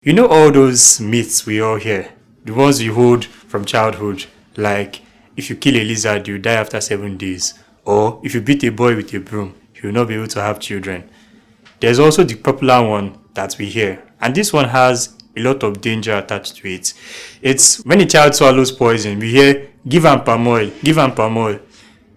You know all those myths we all hear, the ones you hold from childhood, like if you kill a lizard, you die after 7 days, or if you beat a boy with a broom, you will not be able to have children. There's also the popular one that we hear, and this one has a lot of danger attached to it. It's when a child swallows poison, we hear, give am palm oil, give am palm oil.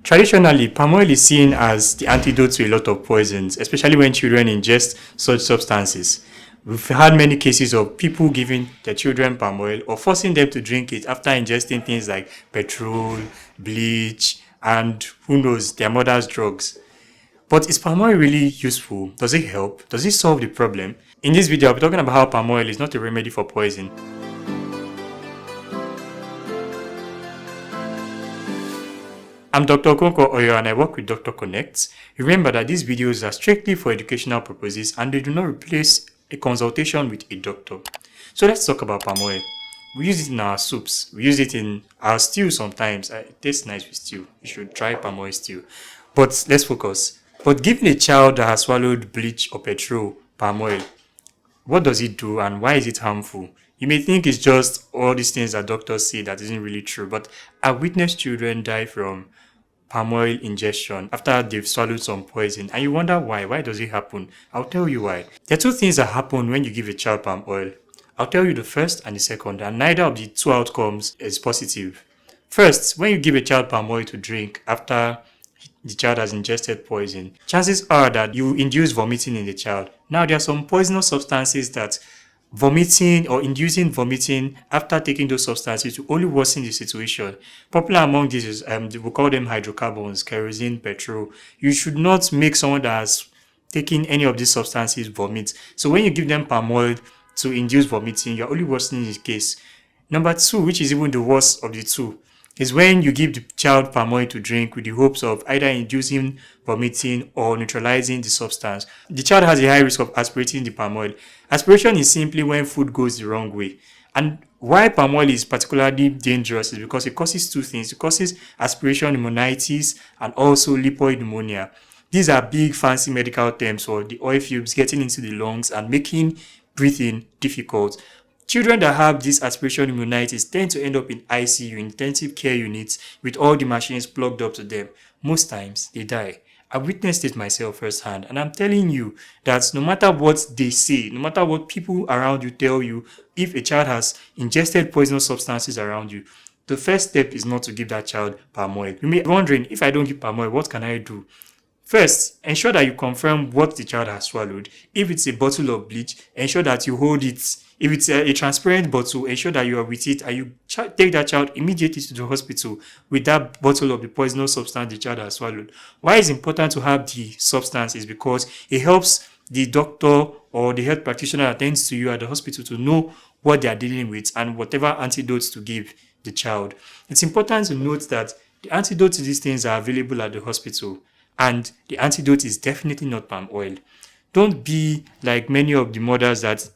Traditionally, palm oil is seen as the antidote to a lot of poisons, especially when children ingest such substances. We've had many cases of people giving their children palm oil or forcing them to drink it after ingesting things like petrol, bleach, and who knows, their mother's drugs. But is palm oil really useful? Does it help? Does it solve the problem? In this video, I'll be talking about how palm oil is not a remedy for poison. I'm Dr. Oyor and I work with Dr. Connect. Remember that these videos are strictly for educational purposes and they do not replace a consultation with a doctor. So let's talk about palm oil. We use it in our soups. We use it in our stew sometimes. It tastes nice with stew. You should try palm oil stew. But let's focus. But giving a child that has swallowed bleach or petrol palm oil, what does it do and why is it harmful? You may think it's just all these things that doctors say that isn't really true, but I've witnessed children die from palm oil ingestion after they've swallowed some poison, and you wonder why. Why does it happen? I'll tell you why. There are two things that happen when you give a child palm oil. I'll tell you the first and the second, and neither of the two outcomes is positive. First, when you give a child palm oil to drink after the child has ingested poison, chances are that you induce vomiting in the child. Now, there are some poisonous substances that vomiting or inducing vomiting after taking those substances to only worsen the situation. Popular among these is, we call them hydrocarbons, kerosene, petrol. You should not make someone that has taken any of these substances vomit. So when you give them palm oil to induce vomiting, you're only worsening the case. Number two, which is even the worst of the two, is when you give the child palm oil to drink with the hopes of either inducing vomiting or neutralizing the substance. The child has a high risk of aspirating the palm oil. Aspiration is simply when food goes the wrong way. And why palm oil is particularly dangerous is because it causes two things. It causes aspiration pneumonitis and also lipoid pneumonia. These are big fancy medical terms for the oil fumes getting into the lungs and making breathing difficult. Children that have this aspiration pneumonitis tend to end up in ICU, intensive care units, with all the machines plugged up to them. Most times, they die. I've witnessed it myself firsthand, and I'm telling you that no matter what they say, no matter what people around you tell you, if a child has ingested poisonous substances around you, the first step is not to give that child palm oil. You may be wondering, if I don't give palm oil, what can I do? First, ensure that you confirm what the child has swallowed. If it's a bottle of bleach, ensure that you hold it. If it's a transparent bottle, ensure that you are with it and you take that child immediately to the hospital with that bottle of the poisonous substance the child has swallowed. Why it's important to have the substance is because it helps the doctor or the health practitioner that attends to you at the hospital to know what they are dealing with and whatever antidotes to give the child. It's important to note that the antidotes to these things are available at the hospital. And the antidote is definitely not palm oil. Don't be like many of the mothers that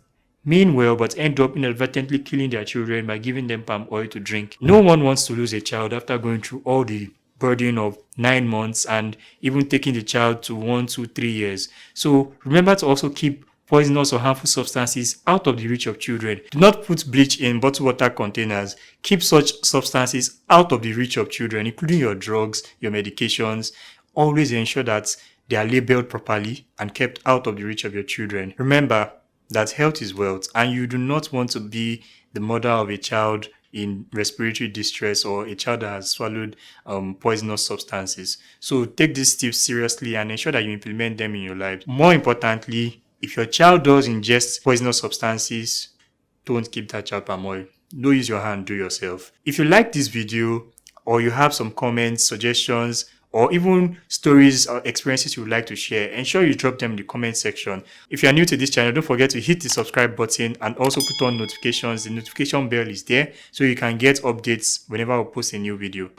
mean well but end up inadvertently killing their children by giving them palm oil to drink. No one wants to lose a child after going through all the burden of 9 months and even taking the child to 1, 2, 3 years. So remember to also keep poisonous or harmful substances out of the reach of children. Do not put bleach in bottled water containers. Keep such substances out of the reach of children, including your drugs, your medications. Always ensure that they are labeled properly and kept out of the reach of your children. Remember that health is wealth, and you do not want to be the mother of a child in respiratory distress or a child that has swallowed poisonous substances. So take these tips seriously and ensure that you implement them in your life. More importantly, if your child does ingest poisonous substances, don't give that child palm oil. Don't use your hand, do yourself. If you like this video or you have some comments, suggestions, or even stories or experiences you would like to share, ensure you drop them in the comment section. If you are new to this channel, don't forget to hit the subscribe button and also put on notifications. The notification bell is there so you can get updates whenever I post a new video.